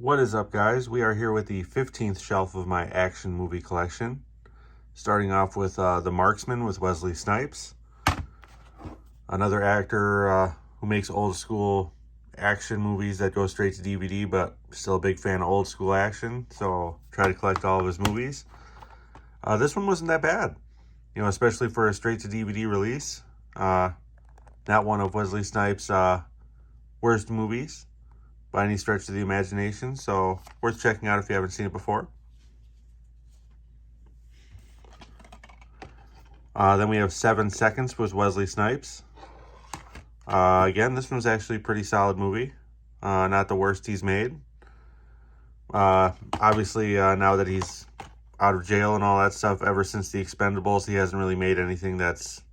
What is up, guys? We are here with the 15th shelf of my action movie collection. Starting off with The Marksman with Wesley Snipes. Another actor who makes old school action movies that go straight to DVD, but still a big fan of old school action, so try to collect all of his movies. This one wasn't that bad, especially for a straight to DVD release. Not one of Wesley Snipes' worst movies by any stretch of the imagination, so worth checking out if you haven't seen it before. Then we have 7 Seconds with Wesley Snipes. Again, this one's actually a pretty solid movie. Not the worst he's made. Obviously, now that he's out of jail and all that stuff, ever since The Expendables, he hasn't really made anything that's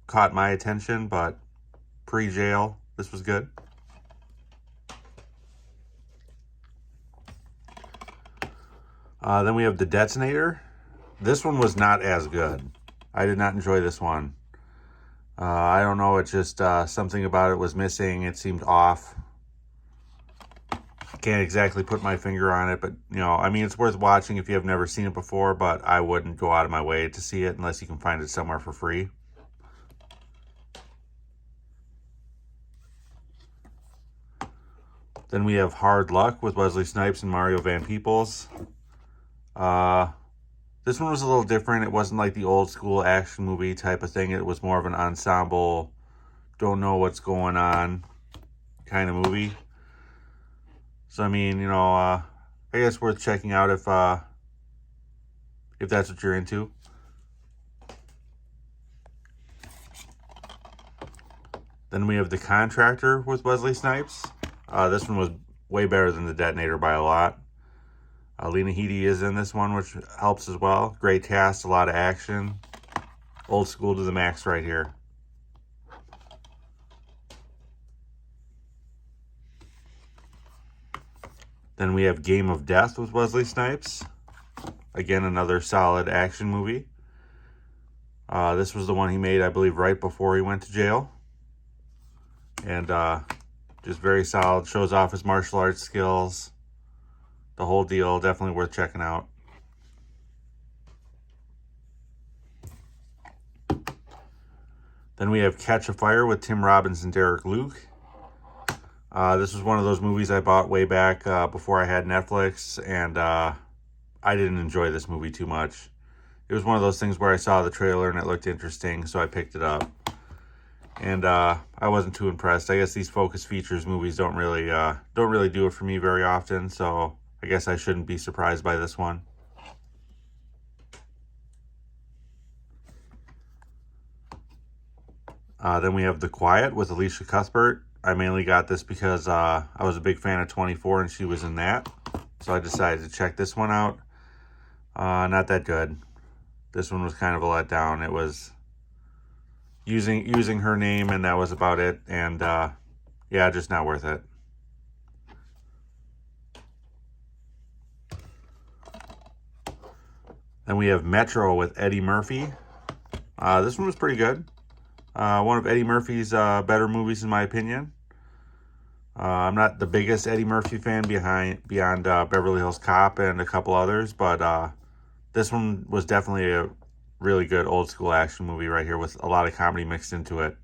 caught my attention, but pre-jail, this was good. Then we have The Detonator. This one was not as good. I did not enjoy this one. I don't know, it's just something about it was missing. It seemed off. Can't exactly put my finger on it, but, it's worth watching if you have never seen it before, but I wouldn't go out of my way to see it unless you can find it somewhere for free. Then we have Hard Luck with Wesley Snipes and Mario Van Peebles. This one was a little different. It wasn't like the old school action movie type of thing. It was more of an ensemble, don't know what's going on kind of movie. So, I guess worth checking out if that's what you're into. Then we have The Contractor with Wesley Snipes. This one was way better than The Detonator by a lot. Lena Headey is in this one, which helps as well. Great cast, a lot of action. Old school to the max right here. Then we have Game of Death with Wesley Snipes. Again, another solid action movie. This was the one he made, I believe, right before he went to jail. And just very solid. Shows off his martial arts skills. The whole deal, definitely worth checking out. Then we have Catch a Fire with Tim Robbins and Derek Luke. This was one of those movies I bought way back before I had Netflix, and I didn't enjoy this movie too much. It was one of those things where I saw the trailer and it looked interesting, so I picked it up. And I wasn't too impressed. I guess these Focus Features movies don't really do it for me very often, so I guess I shouldn't be surprised by this one. Then we have The Quiet with Alicia Cuthbert. I mainly got this because I was a big fan of 24 and she was in that. So I decided to check this one out. Not that good. This one was kind of a letdown. It was using her name and that was about it. And yeah, just not worth it. Then we have Metro with Eddie Murphy. This one was pretty good. One of Eddie Murphy's better movies, in my opinion. I'm not the biggest Eddie Murphy fan beyond Beverly Hills Cop and a couple others, but this one was definitely a really good old school action movie right here with a lot of comedy mixed into it.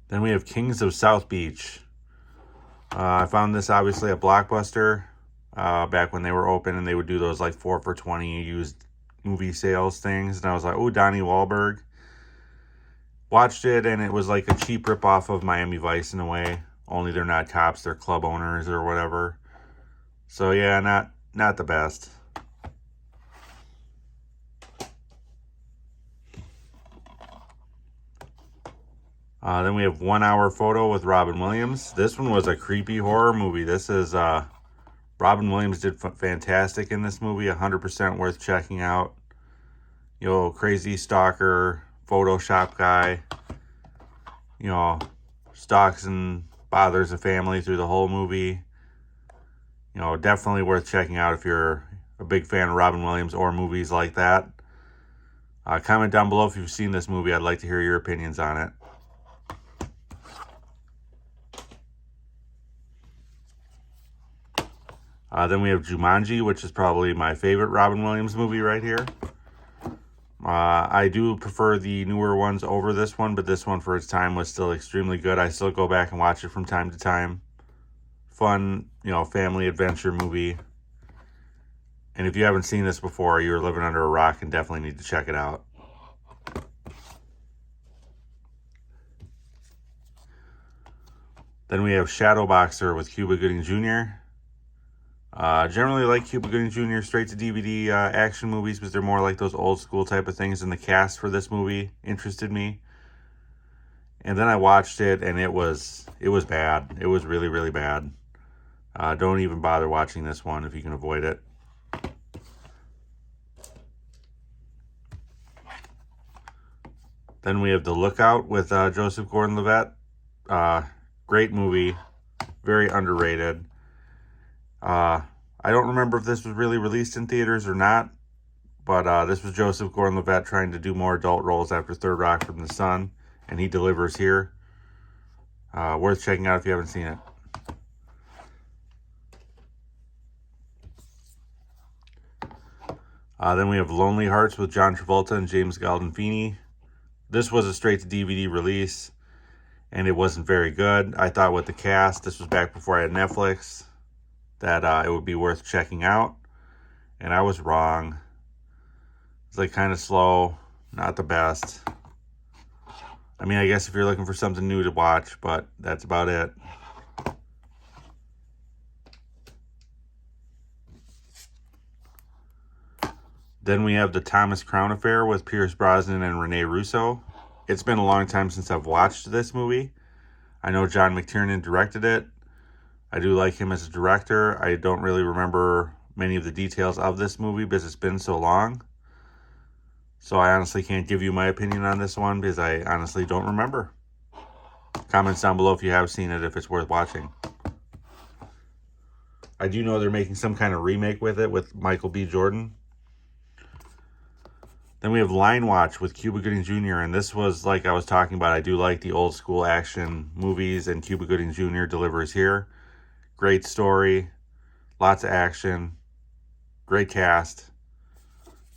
Then we have Kings of South Beach. I found this obviously at Blockbuster back when they were open and they would do those like 4 for $20 used movie sales things. And I was like, oh, Donnie Wahlberg. Watched it and it was like a cheap ripoff of Miami Vice in a way. Only they're not cops, they're club owners or whatever. So yeah, not the best. Then we have 1 Hour Photo with Robin Williams. This one was a creepy horror movie. This is, Robin Williams did fantastic in this movie. 100% worth checking out. Crazy stalker, Photoshop guy. Stalks and bothers a family through the whole movie. Definitely worth checking out if you're a big fan of Robin Williams or movies like that. Comment down below if you've seen this movie. I'd like to hear your opinions on it. Then we have Jumanji, which is probably my favorite Robin Williams movie right here. I do prefer the newer ones over this one, but this one for its time was still extremely good. I still go back and watch it from time to time. Fun, family adventure movie. And if you haven't seen this before, you're living under a rock and definitely need to check it out. Then we have Shadow Boxer with Cuba Gooding Jr. Generally like Cuba Gooding Jr. straight to DVD action movies, because they're more like those old school type of things, and the cast for this movie interested me. And then I watched it, and it was bad. It was really, really bad. Don't even bother watching this one if you can avoid it. Then we have The Lookout with Joseph Gordon-Levitt. Great movie, very underrated. I don't remember if this was really released in theaters or not, but this was Joseph Gordon-Levitt trying to do more adult roles after Third Rock from the Sun, and he delivers here. Worth checking out if you haven't seen it. Then we have Lonely Hearts with John Travolta and James Gandolfini. This was a straight-to-DVD release, and it wasn't very good. I thought with the cast, this was back before I had Netflix, that it would be worth checking out, and I was wrong. It's like kind of slow, not the best. I mean, I guess if you're looking for something new to watch, but that's about it. Then we have The Thomas Crown Affair with Pierce Brosnan and Rene Russo. It's been a long time since I've watched this movie. I know John McTiernan directed it. I do like him as a director. I don't really remember many of the details of this movie because it's been so long. So I honestly can't give you my opinion on this one because I honestly don't remember. Comments down below if you have seen it, if it's worth watching. I do know they're making some kind of remake with it with Michael B. Jordan. Then we have Line Watch with Cuba Gooding Jr. And this was, like I was talking about, I do like the old school action movies, and Cuba Gooding Jr. delivers here. Great story, lots of action, great cast.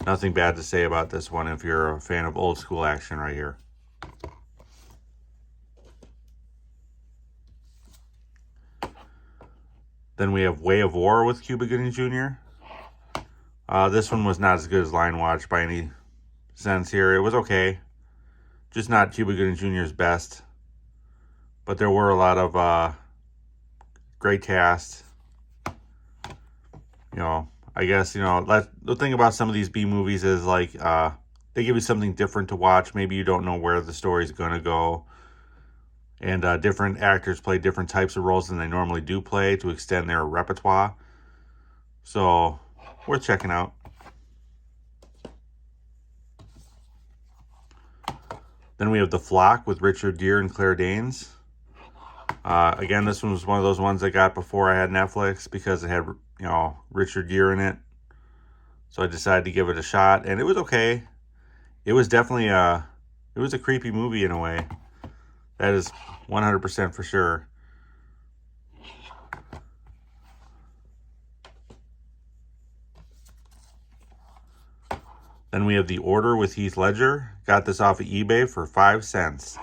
Nothing bad to say about this one if you're a fan of old school action right here. Then we have Way of War with Cuba Gooding Jr. This one was not as good as Line Watch by any sense here. It was okay. Just not Cuba Gooding Jr.'s best. But there were a lot of great cast. I guess, the thing about some of these B movies is like they give you something different to watch. Maybe you don't know where the story's going to go. And different actors play different types of roles than they normally do play to extend their repertoire. So, worth checking out. Then we have The Flock with Richard Gere and Claire Danes. Again, this one was one of those ones I got before I had Netflix because it had, Richard Gere in it. So I decided to give it a shot, and it was okay. It was definitely it was a creepy movie in a way. That is 100% for sure. Then we have The Order with Heath Ledger. Got this off of eBay for 5 cents.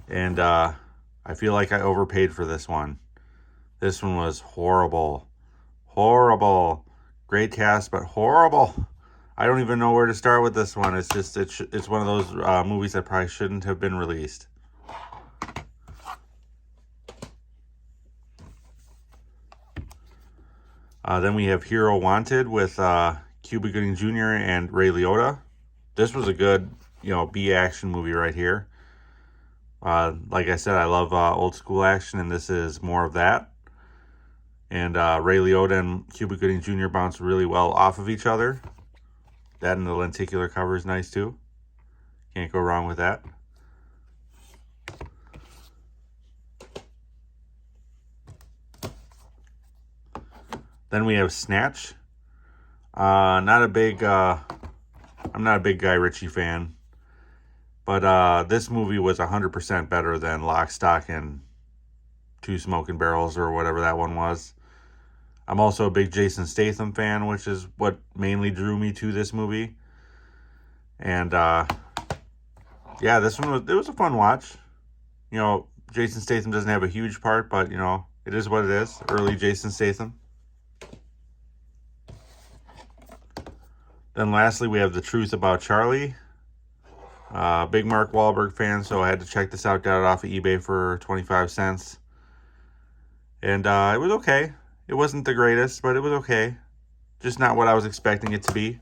And I feel like I overpaid for this one. This one was horrible. Horrible. Great cast, but horrible. I don't even know where to start with this one. It's just, it's one of those movies that probably shouldn't have been released. Then we have Hero Wanted with Cuba Gooding Jr. and Ray Liotta. This was a good, B action movie right here. Like I said, I love old school action, and this is more of that. And Ray Liotta and Cuba Gooding Jr. bounce really well off of each other. That and the lenticular cover is nice too. Can't go wrong with that. Then we have Snatch. I'm not a big Guy Ritchie fan, but this movie was 100% better than Lock, Stock, and Two Smoking Barrels or whatever that one was. I'm also a big Jason Statham fan, which is what mainly drew me to this movie. And yeah, this one was a fun watch. You know, Jason Statham doesn't have a huge part, but you know, it is what it is. Early Jason Statham. Then lastly, we have The Truth About Charlie. Big Mark Wahlberg fan, so I had to check this out. Got it off of eBay for 25 cents. And it was okay. It wasn't the greatest, but it was okay. Just not what I was expecting it to be.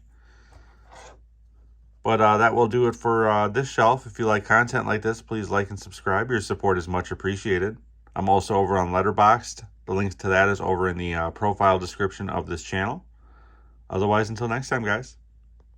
But that will do it for this shelf. If you like content like this, please like and subscribe. Your support is much appreciated. I'm also over on Letterboxd. The link to that is over in the profile description of this channel. Otherwise, until next time, guys.